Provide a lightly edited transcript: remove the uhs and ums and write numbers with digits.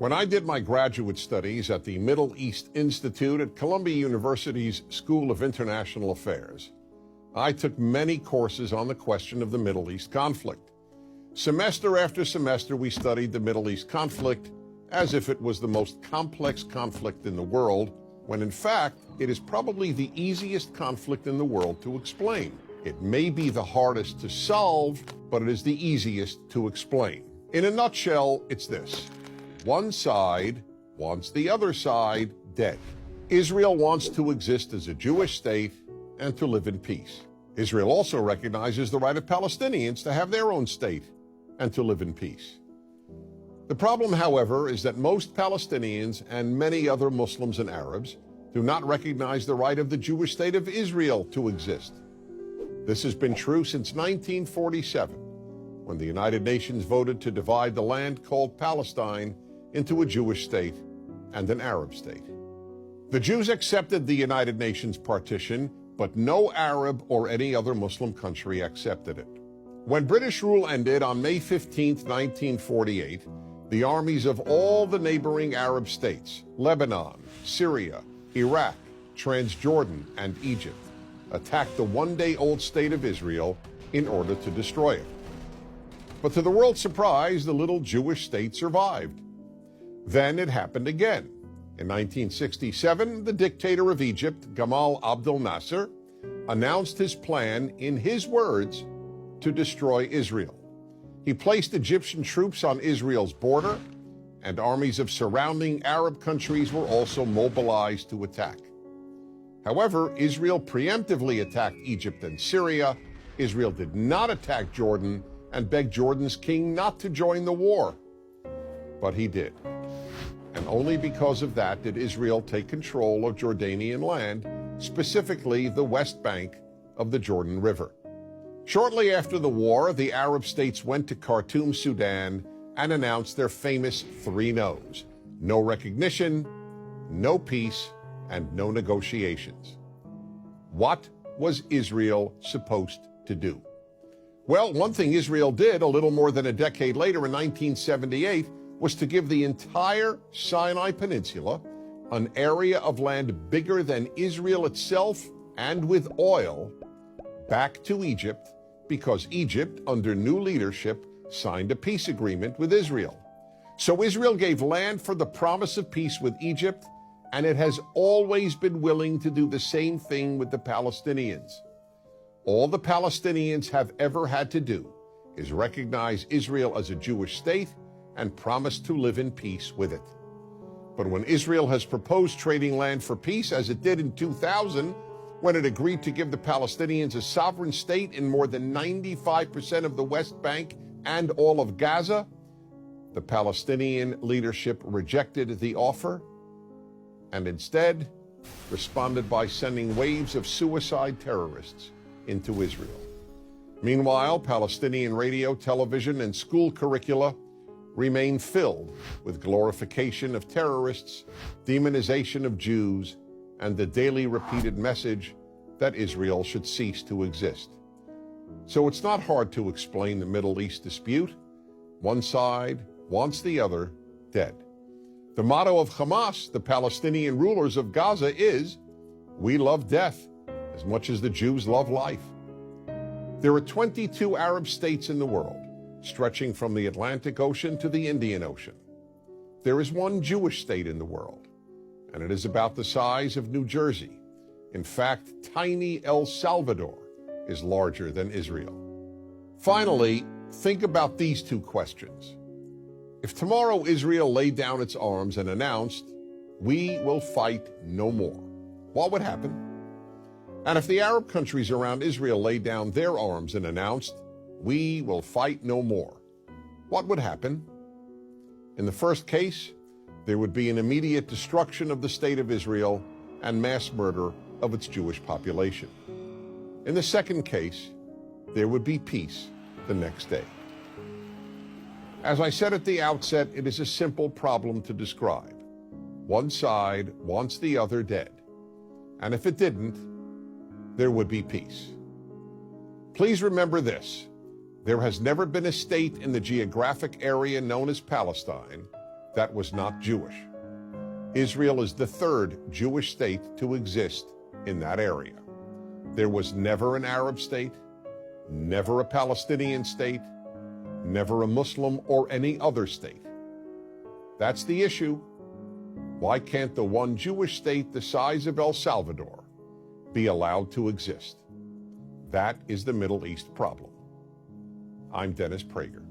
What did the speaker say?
When I did my graduate studies at the Middle East Institute at Columbia University's School of International Affairs, I took many courses on the question of the Middle East conflict. Semester after semester, we studied the Middle East conflict as if it was the most complex conflict in the world, when in fact, it is probably the easiest conflict in the world to explain. It may be the hardest to solve, but it is the easiest to explain. In a nutshell, it's this. One side wants the other side dead. Israel wants to exist as a Jewish state and to live in peace. Israel also recognizes the right of Palestinians to have their own state and to live in peace. The problem, however, is that most Palestinians and many other Muslims and Arabs do not recognize the right of the Jewish state of Israel to exist. This has been true since 1947, when the United Nations voted to divide the land called Palestine into a Jewish state and an Arab state. The Jews accepted the United Nations partition, but no Arab or any other Muslim country accepted it. When British rule ended on May 15, 1948, the armies of all the neighboring Arab states, Lebanon, Syria, Iraq, Transjordan, and Egypt, attacked the one-day-old state of Israel in order to destroy it. But to the world's surprise, the little Jewish state survived. Then it happened again. In 1967, the dictator of Egypt, Gamal Abdel Nasser, announced his plan, in his words, to destroy Israel. He placed Egyptian troops on Israel's border, and armies of surrounding Arab countries were also mobilized to attack. However, Israel preemptively attacked Egypt and Syria. Israel did not attack Jordan and begged Jordan's king not to join the war. But he did. And only because of that did Israel take control of Jordanian land, specifically the West Bank of the Jordan River. Shortly after the war, the Arab states went to Khartoum, Sudan, and announced their famous three no's: no recognition, no peace, and no negotiations. What was Israel supposed to do? Well, one thing Israel did a little more than a decade later in 1978 was to give the entire Sinai Peninsula, an area of land bigger than Israel itself and with oil, back to Egypt, because Egypt, under new leadership, signed a peace agreement with Israel. So Israel gave land for the promise of peace with Egypt, and it has always been willing to do the same thing with the Palestinians. All the Palestinians have ever had to do is recognize Israel as a Jewish state and promise to live in peace with it. But when Israel has proposed trading land for peace, as it did in 2000, when it agreed to give the Palestinians a sovereign state in more than 95% of the West Bank and all of Gaza, the Palestinian leadership rejected the offer and instead responded by sending waves of suicide terrorists into Israel. Meanwhile, Palestinian radio, television, and school curricula remain filled with glorification of terrorists, demonization of Jews, and the daily repeated message that Israel should cease to exist. So it's not hard to explain the Middle East dispute. One side wants the other dead. The motto of Hamas, the Palestinian rulers of Gaza, is, "We love death as much as the Jews love life." There are 22 Arab states in the world, stretching from the Atlantic Ocean to the Indian Ocean. There is one Jewish state in the world, and it is about the size of New Jersey. In fact, tiny El Salvador is larger than Israel. Finally, think about these two questions. If tomorrow Israel laid down its arms and announced, "We will fight no more," what would happen? And if the Arab countries around Israel laid down their arms and announced, "We will fight no more," what would happen? In the first case, there would be an immediate destruction of the state of Israel and mass murder of its Jewish population. In the second case, there would be peace the next day. As I said at the outset, it is a simple problem to describe. One side wants the other dead. And if it didn't, there would be peace. Please remember this. There has never been a state in the geographic area known as Palestine that was not Jewish. Israel is the third Jewish state to exist in that area. There was never an Arab state, never a Palestinian state, never a Muslim or any other state. That's the issue. Why can't the one Jewish state the size of El Salvador be allowed to exist? That is the Middle East problem. I'm Dennis Prager.